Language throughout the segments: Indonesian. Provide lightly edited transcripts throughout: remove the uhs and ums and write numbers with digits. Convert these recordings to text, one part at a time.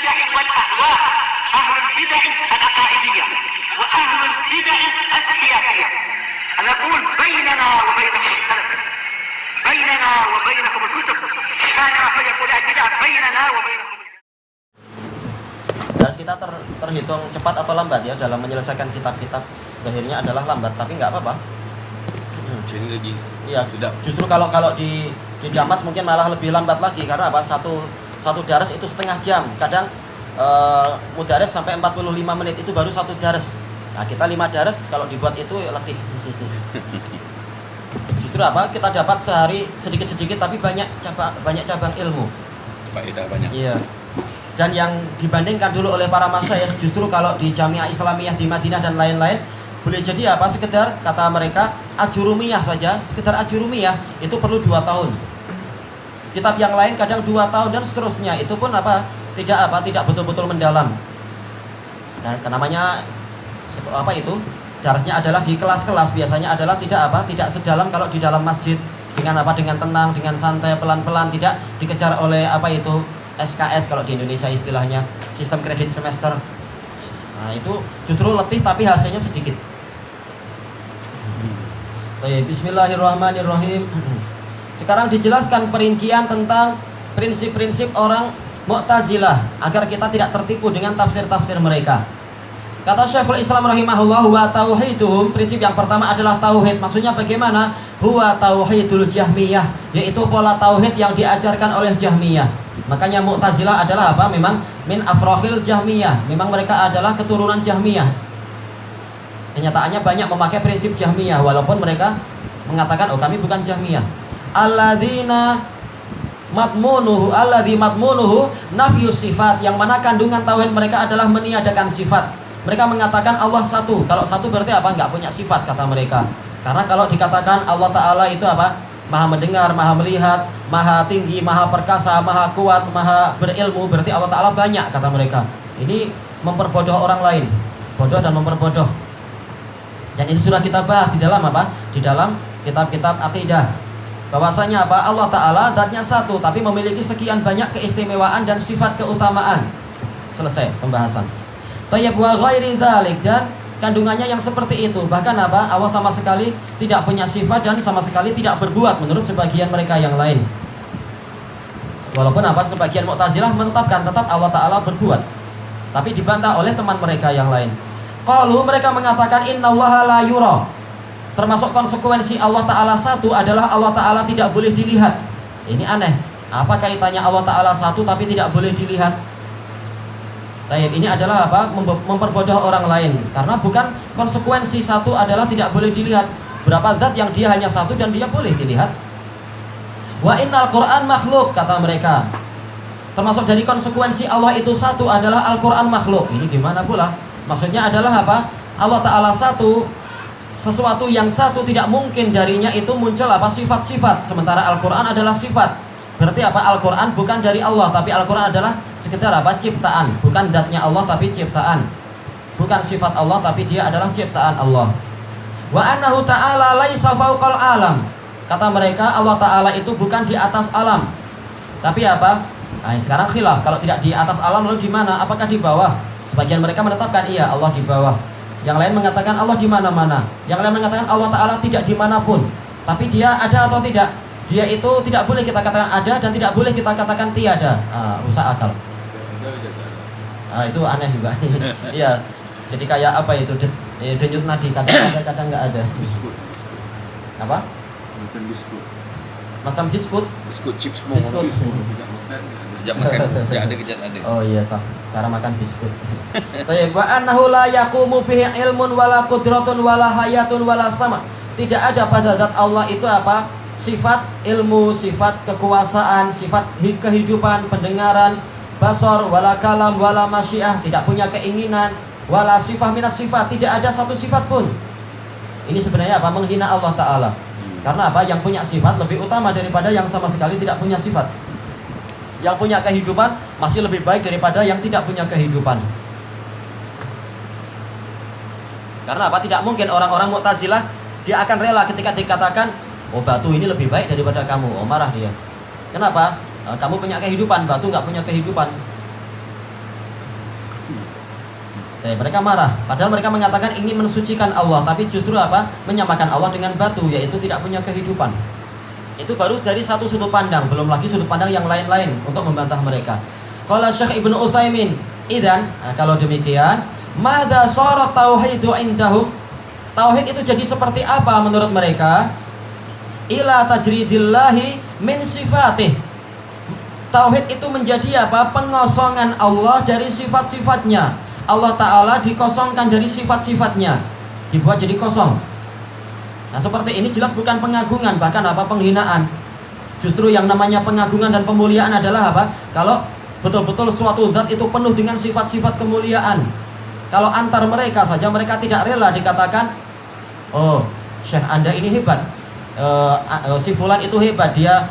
البدع والأهواء، أهل البدع العقائدية وأهل البدع السياسية. نقول بيننا وبينكم السلف، بيننا وبينكم الكتب، كان فيقول البدع بيننا وبينكم. Daras kita terhitung cepat atau lambat ya dalam menyelesaikan kitab-kitab. Akhirnya adalah lambat, tapi nggak apa-apa. Ini lagi. Iya, justru kalau di Damas mungkin malah lebih lambat lagi karena apa? Satu daras itu setengah jam. Kadang mudares sampai 45 menit itu baru satu daras. Nah, kita 5 daras kalau dibuat itu letih. Justru apa? Kita dapat sehari sedikit-sedikit tapi banyak cabang ilmu. Faedah banyak. Iya. Dan yang dibandingkan dulu oleh para masyayikh justru kalau di Jamiah Islamiyah di Madinah dan lain-lain boleh jadi apa? Sekedar kata mereka ajurumiyah saja, sekedar ajurumiyah itu perlu 2 tahun. Kitab yang lain kadang 2 tahun dan seterusnya. Itu pun tidak betul-betul mendalam. Dan namanya itu? Darasnya adalah di kelas-kelas, biasanya adalah tidak sedalam kalau di dalam masjid dengan tenang, dengan santai, pelan-pelan, tidak dikejar oleh SKS kalau di Indonesia istilahnya, sistem kredit semester. Nah, itu justru letih tapi hasilnya sedikit. Baik, bismillahirrahmanirrahim. Sekarang dijelaskan perincian tentang prinsip-prinsip orang Mu'tazilah agar kita tidak tertipu dengan tafsir-tafsir mereka. Kata Syekhul Islam rahimahullah, wa tauhiduhum, prinsip yang pertama adalah tauhid. Maksudnya bagaimana? Huwa tauhidul Jahmiyah, yaitu pola tauhid yang diajarkan oleh Jahmiyah. Makanya Mu'tazilah adalah apa? Memang min afrohil Jahmiyah. Memang mereka adalah keturunan Jahmiyah. Kenyataannya banyak memakai prinsip Jahmiyah walaupun mereka mengatakan kami bukan Jahmiyah. Alladzi matmunuhu nafyus sifat, yang mana kandungan tauhid mereka adalah meniadakan sifat. Mereka mengatakan Allah satu. Kalau satu berarti apa? Enggak punya sifat kata mereka. Karena kalau dikatakan Allah Ta'ala itu apa? Maha mendengar, maha melihat, maha tinggi, maha perkasa, maha kuat, maha berilmu, berarti Allah Ta'ala banyak kata mereka. Ini memperbodoh orang lain, bodoh dan memperbodoh. Dan ini sudah kita bahas di dalam apa? Di dalam kitab-kitab akidah. Bahwasanya apa? Allah Ta'ala zatnya satu, tapi memiliki sekian banyak keistimewaan dan sifat keutamaan. Selesai pembahasan. Tayyib wa ghairi dzalik, dan kandungannya yang seperti itu. Bahkan apa? Allah sama sekali tidak punya sifat dan sama sekali tidak berbuat menurut sebagian mereka yang lain. Walaupun apa? Sebagian Mu'tazilah menetapkan tetap Allah Ta'ala berbuat, tapi dibantah oleh teman mereka yang lain. Qalu, mereka mengatakan innallaha la yura. Termasuk konsekuensi Allah Ta'ala satu adalah Allah Ta'ala tidak boleh dilihat. Ini aneh. Apa kaitannya Allah Ta'ala satu tapi tidak boleh dilihat? Tayyib, ini adalah apa? Memperbodoh orang lain. Karena bukan konsekuensi satu adalah tidak boleh dilihat. Berapa zat yang dia hanya satu dan dia boleh dilihat. Wa innal Qur'an makhluk, kata mereka. Termasuk dari konsekuensi Allah itu satu adalah Al-Qur'an makhluk. Ini gimana pula? Maksudnya adalah apa? Allah Ta'ala satu, sesuatu yang satu tidak mungkin darinya itu muncul apa? Sifat-sifat. Sementara Al-Qur'an adalah sifat. Berarti apa? Al-Qur'an bukan dari Allah, tapi Al-Qur'an adalah sekedar apa? Ciptaan. Bukan zatnya Allah tapi ciptaan. Bukan sifat Allah tapi dia adalah ciptaan Allah. Wa annahu ta'ala laisa fawqal alam. Kata mereka Allah Ta'ala itu bukan di atas alam. Tapi apa? Nah, sekarang khilaf. Kalau tidak di atas alam lalu di mana? Apakah di bawah? Sebagian mereka menetapkan iya Allah di bawah. Yang lain mengatakan Allah di mana-mana. Yang lain mengatakan Allah Ta'ala tidak dimanapun. Tapi dia ada atau tidak? Dia itu tidak boleh kita katakan ada dan tidak boleh kita katakan tiada. Rusak akal. Itu aneh juga. Iya. Jadi kayak apa itu? Denyut nadi, kadang ada, kadang nggak ada. Biskut. Apa? Makan biskut. Macam biskut. Biskut chips mau Biskut. Kejap makan, kejap ada. Oh iya, sah. Cara makan biskut. Tayyib, wa annahu la yaqumu bihi ilmun wala qudratun wala hayatun wala sama. Tidak ada pada zat Allah itu apa? Sifat ilmu, sifat kekuasaan, sifat kehidupan, pendengaran, basar, wala kalam, wala masyiah, tidak punya keinginan, wala sifah minas sifat, tidak ada satu sifat pun. Ini sebenarnya apa? Menghina Allah Ta'ala. Karena apa? Yang punya sifat lebih utama daripada yang sama sekali tidak punya sifat. Yang punya kehidupan masih lebih baik daripada yang tidak punya kehidupan. Karena apa? Tidak mungkin orang-orang Mu'tazilah dia akan rela ketika dikatakan oh batu ini lebih baik daripada kamu. Oh marah dia. Kenapa? Kamu punya kehidupan, batu nggak punya kehidupan. Mereka marah, padahal mereka mengatakan ingin mensucikan Allah, tapi justru apa? Menyamakan Allah dengan batu, yaitu tidak punya kehidupan. Itu baru dari satu sudut pandang, belum lagi sudut pandang yang lain-lain untuk membantah mereka. Qala Syekh Ibnu Utsaimin, idzan, kalau demikian, madza shara tauhidu indahum? Tauhid itu jadi seperti apa menurut mereka? Ila tajridillahi min sifatih. Tauhid itu menjadi apa? Pengosongan Allah dari sifat-sifatnya. Allah Ta'ala dikosongkan dari sifat-sifatnya, dibuat jadi kosong. Nah seperti ini jelas bukan pengagungan, bahkan apa? Penghinaan. Justru yang namanya pengagungan dan pemuliaan adalah apa? Kalau betul-betul suatu zat itu penuh dengan sifat-sifat kemuliaan. Kalau antar mereka saja mereka tidak rela dikatakan, oh Syekh Anda ini hebat, si fulan itu hebat, dia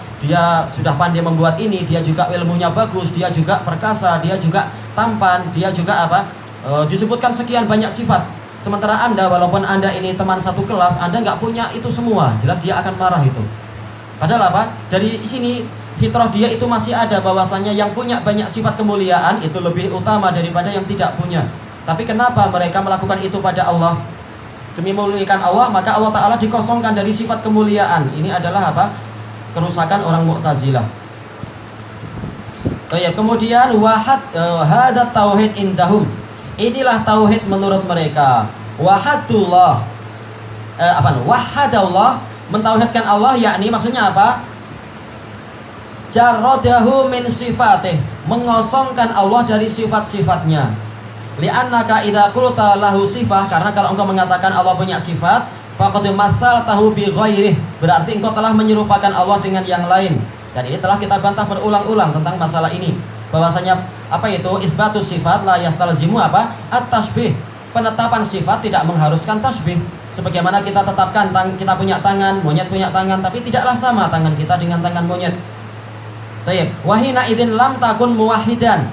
sudah pandai membuat ini, dia juga ilmunya bagus, dia juga perkasa, dia juga tampan, dia juga apa? Disebutkan sekian banyak sifat. Sementara Anda, walaupun Anda ini teman satu kelas, Anda nggak punya itu semua. Jelas dia akan marah itu. Padahal apa? Dari sini fitrah dia itu masih ada, bahwasanya yang punya banyak sifat kemuliaan itu lebih utama daripada yang tidak punya. Tapi kenapa mereka melakukan itu pada Allah? Demi memuliakan Allah, maka Allah Ta'ala dikosongkan dari sifat kemuliaan. Ini adalah apa? Kerusakan orang Mu'tazilah. Kemudian hadat tauhid indahum. Inilah tauhid menurut mereka. Wahadullah, wahadallah, mentauhidkan Allah, yakni maksudnya apa? Jarradahu min sifatih, mengosongkan Allah dari sifat-sifatnya. Li'annaka idza qulta lahu sifah, karena kalau engkau mengatakan Allah punya sifat, faqad masaltahu bi ghairih, berarti engkau telah menyerupakan Allah dengan yang lain. Dan ini telah kita bantah berulang-ulang tentang masalah ini, bahwasanya apa itu isbatu sifat la yastalzimu apa? At-tasbih. Penetapan sifat tidak mengharuskan tasbih. Sebagaimana kita tetapkan kita punya tangan, monyet punya tangan, tapi tidaklah sama tangan kita dengan tangan monyet. Baik, wahina idzin lam takun muwahhidan.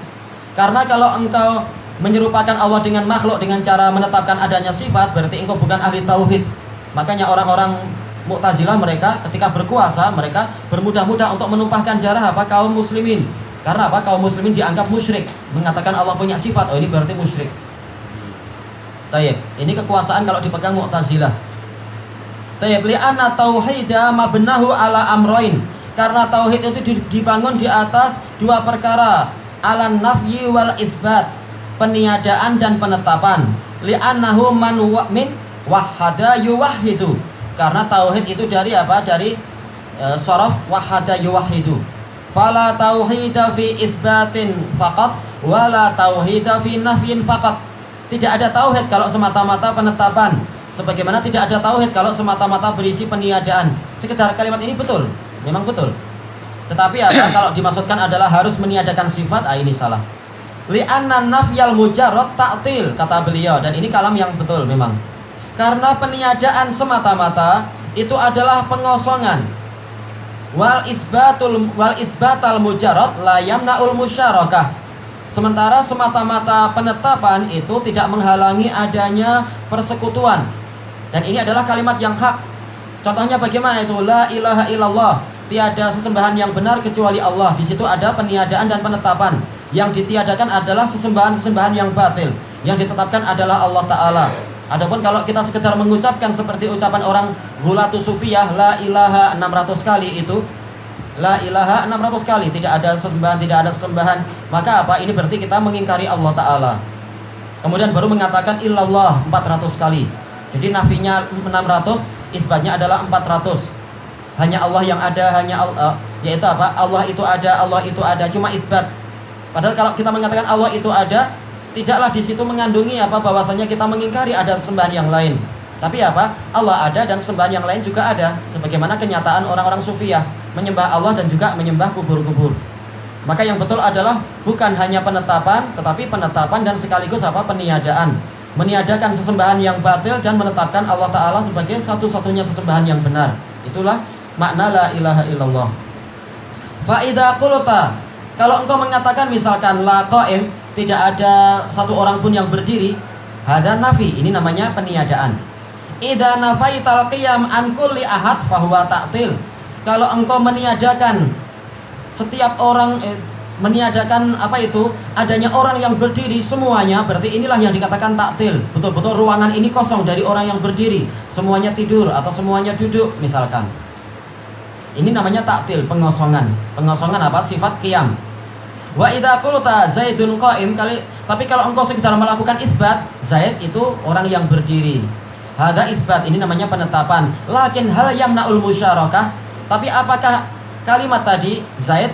Karena kalau engkau menyerupakan Allah dengan makhluk dengan cara menetapkan adanya sifat, berarti engkau bukan ahli tauhid. Makanya orang-orang Mu'tazilah mereka ketika berkuasa, mereka bermudah-mudah untuk menumpahkan darah apa? Kaum muslimin. Karena apa? Kaum muslimin dianggap musyrik, mengatakan Allah punya sifat, oh ini berarti musyrik. Tayyib, ini kekuasaan kalau dipegang Mu'tazilah. Tayyib, li'anna tauhida mabnahu ala amroin. Karena tauhid itu dibangun di atas dua perkara, ala nafyi wal isbat, peniadaan dan penetapan. Li'annahu man min wahhada yuwahhidu. Karena tauhid itu dari apa? Dari sorof wahhada yuwahhidu. Fala tauhida fi isbatin faqat wala tauhida fi nafyin faqat. Tidak ada tauhid kalau semata-mata penetapan, sebagaimana tidak ada tauhid kalau semata-mata berisi peniadaan. Sekedar kalimat ini betul, memang betul. Tetapi apa kalau dimaksudkan adalah harus meniadakan sifat, ini salah. Li'anna nafyal mujarrad ta'til, kata beliau, dan ini kalam yang betul memang. Karena peniadaan semata-mata itu adalah pengosongan. Wal isbatal mujarrad la yamna'ul musyarakah. Sementara semata-mata penetapan itu tidak menghalangi adanya persekutuan. Dan ini adalah kalimat yang hak. Contohnya bagaimana itu? La ilaha illallah, tiada sesembahan yang benar kecuali Allah. Di situ ada peniadaan dan penetapan. Yang ditiadakan adalah sesembahan-sesembahan yang batil. Yang ditetapkan adalah Allah Ta'ala. Adapun kalau kita sekedar mengucapkan seperti ucapan orang ghulatu sufiyah, la ilaha 600 kali itu, la ilaha 600 kali, tidak ada sesembahan, maka apa? Ini berarti kita mengingkari Allah Ta'ala. Kemudian baru mengatakan illallah 400 kali. Jadi nafinya 600, isbatnya adalah 400. Hanya Allah yang ada, hanya Allah, yaitu apa? Allah itu ada, cuma isbat. Padahal kalau kita mengatakan Allah itu ada, tidaklah di situ mengandungi apa? Bahwasanya kita mengingkari ada sembahan yang lain. Tapi apa? Allah ada dan sembahan yang lain juga ada. Sebagaimana kenyataan orang-orang sufiyah, menyembah Allah dan juga menyembah kubur-kubur. Maka yang betul adalah bukan hanya penetapan, tetapi penetapan dan sekaligus apa? Peniadaan. Meniadakan sesembahan yang batil dan menetapkan Allah Ta'ala sebagai satu-satunya sesembahan yang benar. Itulah makna la ilaha illallah. Fa'idha qulta, kalau engkau mengatakan misalkan la qa'im, tidak ada satu orang pun yang berdiri, hada nafi, ini namanya peniadaan. Idza nafaital qiyam an kulli ahad fahuwa ta'til. Kalau engkau meniadakan setiap orang meniadakan apa itu adanya orang yang berdiri semuanya, berarti inilah yang dikatakan taktil. Betul-betul ruangan ini kosong dari orang yang berdiri, semuanya tidur atau semuanya duduk misalkan. Ini namanya taktil, pengosongan. Pengosongan apa? Sifat qiyam. Wa idza qulta Zaidun qa'im, tapi kalau engkau sekedar melakukan isbat, Zaid itu orang yang berdiri. Hada isbat, ini namanya penetapan. Lakin hal yamna'ul musyarakah, tapi apakah kalimat tadi Zaid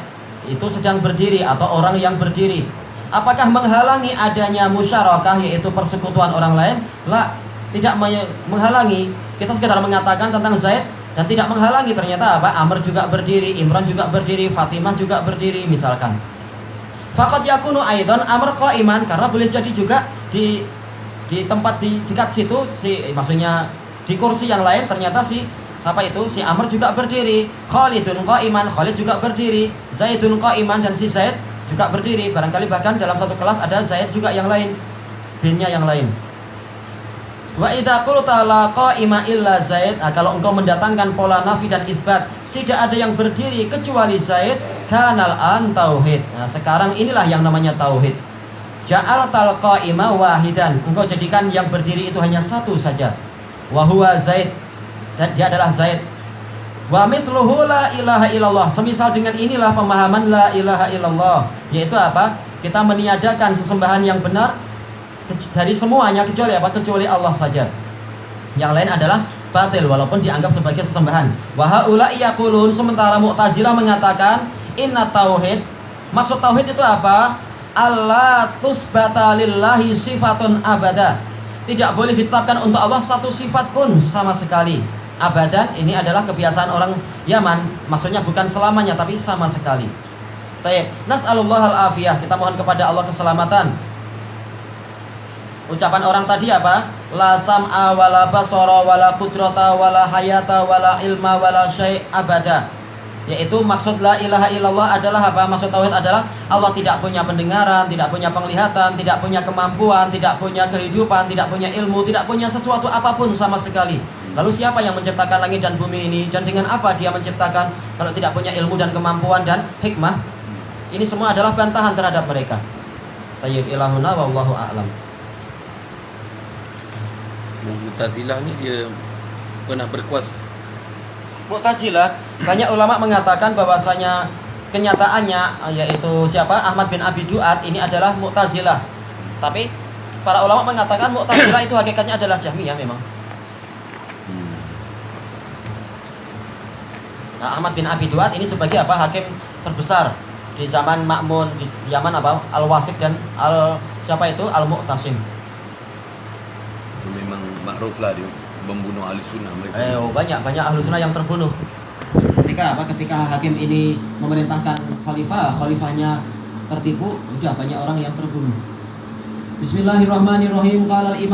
itu sedang berdiri atau orang yang berdiri, apakah menghalangi adanya musyarakah, yaitu persekutuan orang lain? La, tidak menghalangi. Kita sekedar mengatakan tentang Zaid dan tidak menghalangi, ternyata apa? Amr juga berdiri, Imran juga berdiri, Fatimah juga berdiri misalkan. Faqad yakunu aidan Amr qa'iman, karena boleh jadi juga di tempat di dekat situ maksudnya di kursi yang lain ternyata siapa itu? Si Amr juga berdiri. Khalidun qa'iman, Khalid juga berdiri. Zaidun qa'iman, dan si Zaid juga berdiri. Barangkali bahkan dalam satu kelas ada Zaid juga yang lain, binnya yang lain. Wa idza qulta la qa'ima illa Zaid, kalau engkau mendatangkan pola nafi dan isbat, tidak ada yang berdiri kecuali Zaid, kanal an tauhid. Nah, sekarang inilah yang namanya tauhid. Ja'altal qa'ima wahidan, engkau jadikan yang berdiri itu hanya satu saja. Wa huwa Zaid, dan dia adalah Zaid. Wa misluhu la ilaha illallah, semisal dengan inilah pemahaman la ilaha illallah, yaitu apa? Kita meniadakan sesembahan yang benar dari semuanya kecuali apa? Kecuali Allah saja. Yang lain adalah batil walaupun dianggap sebagai sesembahan. Wa haula'i yaqulun, sementara Mu'tazilah mengatakan inna tauhid, maksud tauhid itu apa? Allah tusbata lillahi sifatun abada, tidak boleh ditetapkan untuk Allah satu sifat pun sama sekali. Abadan ini adalah kebiasaan orang Yaman, maksudnya bukan selamanya tapi sama sekali. Taib, nas'alullah al-afiyah, kita mohon kepada Allah keselamatan. Ucapan orang tadi apa? La sam'a wala basara wala qudrata wala hayata wala ilma wala syai' abada. Yaitu maksud la ilaha illallah adalah apa? Maksud tauhid adalah Allah tidak punya pendengaran, tidak punya penglihatan, tidak punya kemampuan, tidak punya kehidupan, tidak punya ilmu, tidak punya sesuatu apapun sama sekali. Lalu siapa yang menciptakan langit dan bumi ini? Dan dengan apa dia menciptakan kalau tidak punya ilmu dan kemampuan dan hikmah? Ini semua adalah bantahan terhadap mereka. Tayyib ilahuna wallahu a'lam. Mu'tazilah ni dia pernah berkuasa. Mu'tazilah, banyak ulama mengatakan bahwasanya kenyataannya yaitu siapa? Ahmad bin Abi Duat ini adalah Mu'tazilah. Tapi para ulama mengatakan Mu'tazilah itu hakikatnya adalah Jahmiyah memang. Nah, Ahmad bin Abi Duat ini sebagai apa? Hakim terbesar di zaman Ma'mun, di zaman apa? Al-Wasik dan siapa itu? Al-Mu'tasim. Memang makruf lah dia membunuh ahli sunnah mereka. Banyak ahli sunnah yang terbunuh. Ketika hakim ini memerintahkan khalifahnya tertipu, udah banyak orang yang terbunuh. Bismillahirrahmanirrahim. Qala al-imam